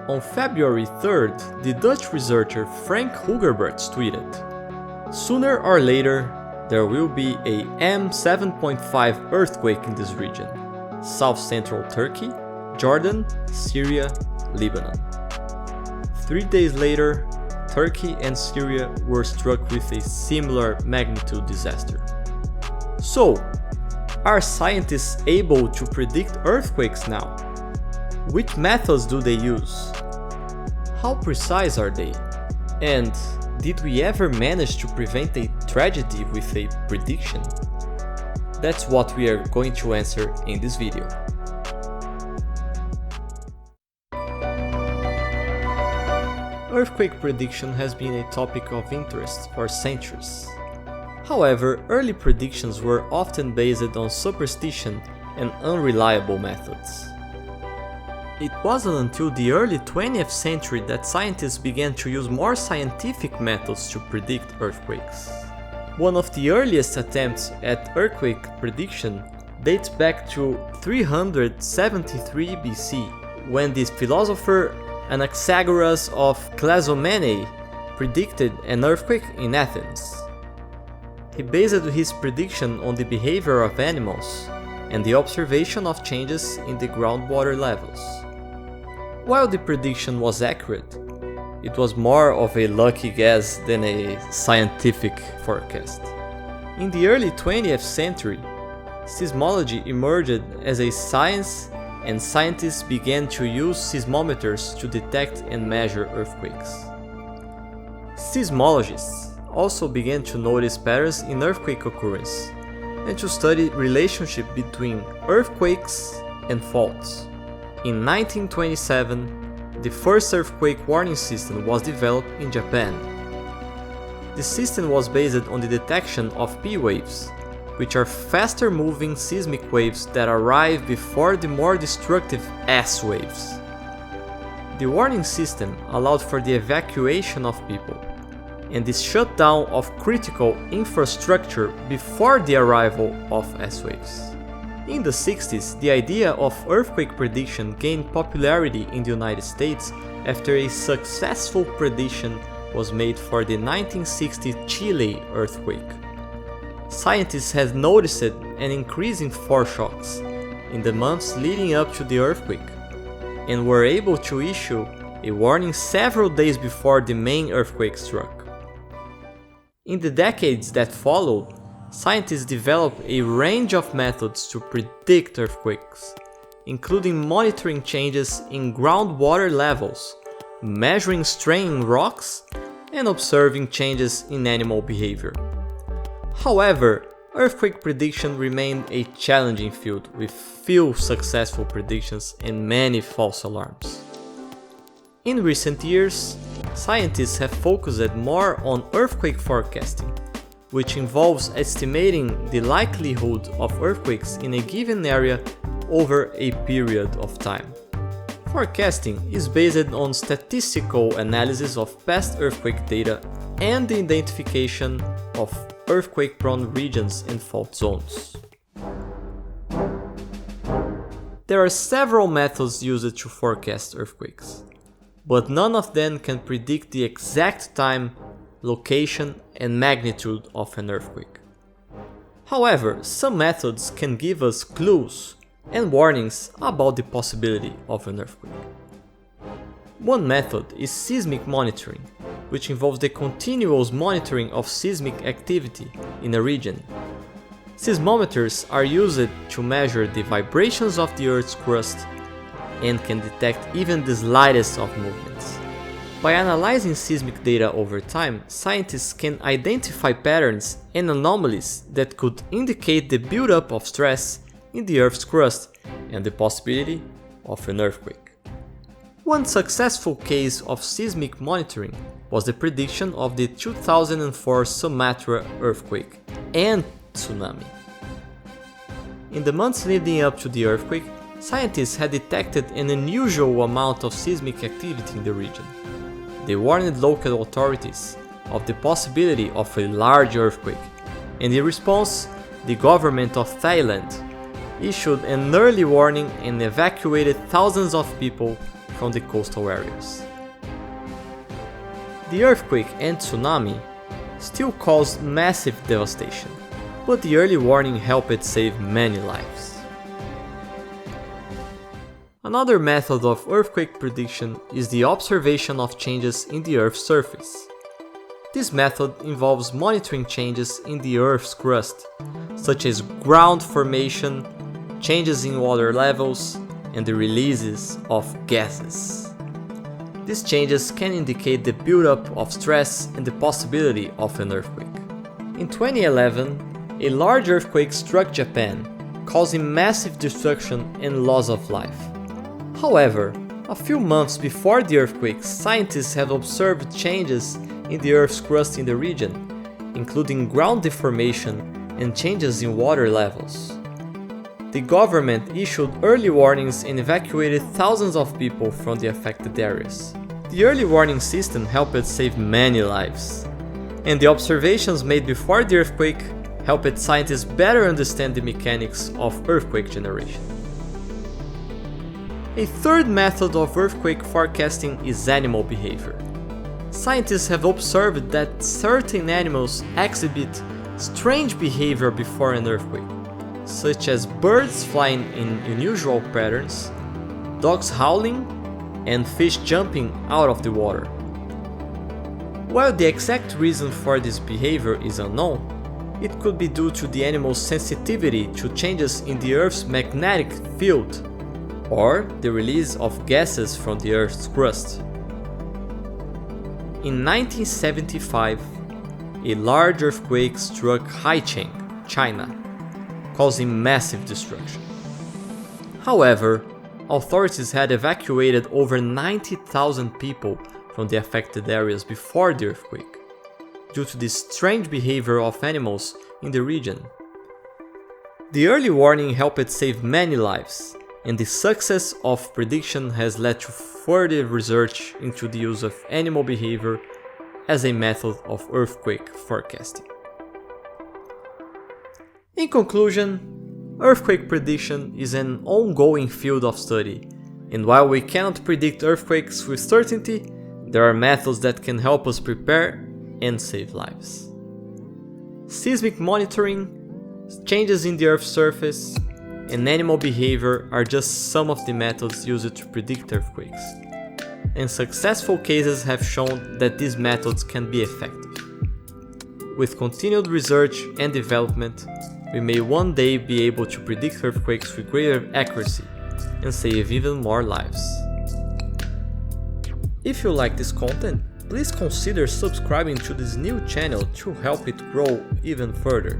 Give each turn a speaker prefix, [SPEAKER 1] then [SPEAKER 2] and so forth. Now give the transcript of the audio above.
[SPEAKER 1] On February 3rd, the Dutch researcher Frank Hugerberts tweeted, "Sooner or later, there will be a M7.5 earthquake in this region, south-central Turkey, Jordan, Syria, Lebanon." 3 days later, Turkey and Syria were struck with a similar magnitude disaster. So, are scientists able to predict earthquakes now? Which methods do they use? How precise are they? And did we ever manage to prevent a tragedy with a prediction? That's what we are going to answer in this video. Earthquake prediction has been a topic of interest for centuries. However, early predictions were often based on superstition and unreliable methods. It wasn't until the early 20th century that scientists began to use more scientific methods to predict earthquakes. One of the earliest attempts at earthquake prediction dates back to 373 BC, when the philosopher Anaxagoras of Clazomenae predicted an earthquake in Athens. He based his prediction on the behavior of animals and the observation of changes in the groundwater levels. While the prediction was accurate, it was more of a lucky guess than a scientific forecast. In the early 20th century, seismology emerged as a science, and scientists began to use seismometers to detect and measure earthquakes. Seismologists also began to notice patterns in earthquake occurrence and to study relationship between earthquakes and faults. In 1927, the first earthquake warning system was developed in Japan. The system was based on the detection of P waves, which are faster moving seismic waves that arrive before the more destructive S waves. The warning system allowed for the evacuation of people and the shutdown of critical infrastructure before the arrival of S waves. In the 60s, the idea of earthquake prediction gained popularity in the United States after a successful prediction was made for the 1960 Chile earthquake. Scientists had noticed an increase in foreshocks in the months leading up to the earthquake and were able to issue a warning several days before the main earthquake struck. In the decades that followed, scientists developed a range of methods to predict earthquakes, including monitoring changes in groundwater levels, measuring strain in rocks, and observing changes in animal behavior. However, earthquake prediction remained a challenging field with few successful predictions and many false alarms. In recent years, scientists have focused more on earthquake forecasting, which involves estimating the likelihood of earthquakes in a given area over a period of time. Forecasting is based on statistical analysis of past earthquake data and the identification of earthquake-prone regions and fault zones. There are several methods used to forecast earthquakes, but none of them can predict the exact time, location, and magnitude of an earthquake. However, some methods can give us clues and warnings about the possibility of an earthquake. One method is seismic monitoring, which involves the continuous monitoring of seismic activity in a region. Seismometers are used to measure the vibrations of the Earth's crust and can detect even the slightest of movements. By analyzing seismic data over time, scientists can identify patterns and anomalies that could indicate the buildup of stress in the Earth's crust and the possibility of an earthquake. One successful case of seismic monitoring was the prediction of the 2004 Sumatra earthquake and tsunami. In the months leading up to the earthquake, scientists had detected an unusual amount of seismic activity in the region. They warned local authorities of the possibility of a large earthquake, and in response, the government of Thailand issued an early warning and evacuated thousands of people from the coastal areas. The earthquake and tsunami still caused massive devastation, but the early warning helped save many lives. Another method of earthquake prediction is the observation of changes in the Earth's surface. This method involves monitoring changes in the Earth's crust, such as ground formation, changes in water levels, and the releases of gases. These changes can indicate the buildup of stress and the possibility of an earthquake. In 2011, a large earthquake struck Japan, causing massive destruction and loss of life. However, a few months before the earthquake, scientists have observed changes in the Earth's crust in the region, including ground deformation and changes in water levels. The government issued early warnings and evacuated thousands of people from the affected areas. The early warning system helped save many lives, and the observations made before the earthquake helped scientists better understand the mechanics of earthquake generation. A third method of earthquake forecasting is animal behavior. Scientists have observed that certain animals exhibit strange behavior before an earthquake, such as birds flying in unusual patterns, dogs howling, and fish jumping out of the water. While the exact reason for this behavior is unknown, it could be due to the animal's sensitivity to changes in the Earth's magnetic field or the release of gases from the Earth's crust. In 1975, a large earthquake struck Haicheng, China, causing massive destruction. However, authorities had evacuated over 90,000 people from the affected areas before the earthquake, due to the strange behavior of animals in the region. The early warning helped save many lives, and the success of prediction has led to further research into the use of animal behavior as a method of earthquake forecasting. In conclusion, earthquake prediction is an ongoing field of study, and while we cannot predict earthquakes with certainty, there are methods that can help us prepare and save lives. Seismic monitoring, changes in the Earth's surface, and animal behavior are just some of the methods used to predict earthquakes, and successful cases have shown that these methods can be effective. With continued research and development, we may one day be able to predict earthquakes with greater accuracy and save even more lives. If you like this content, please consider subscribing to this new channel to help it grow even further.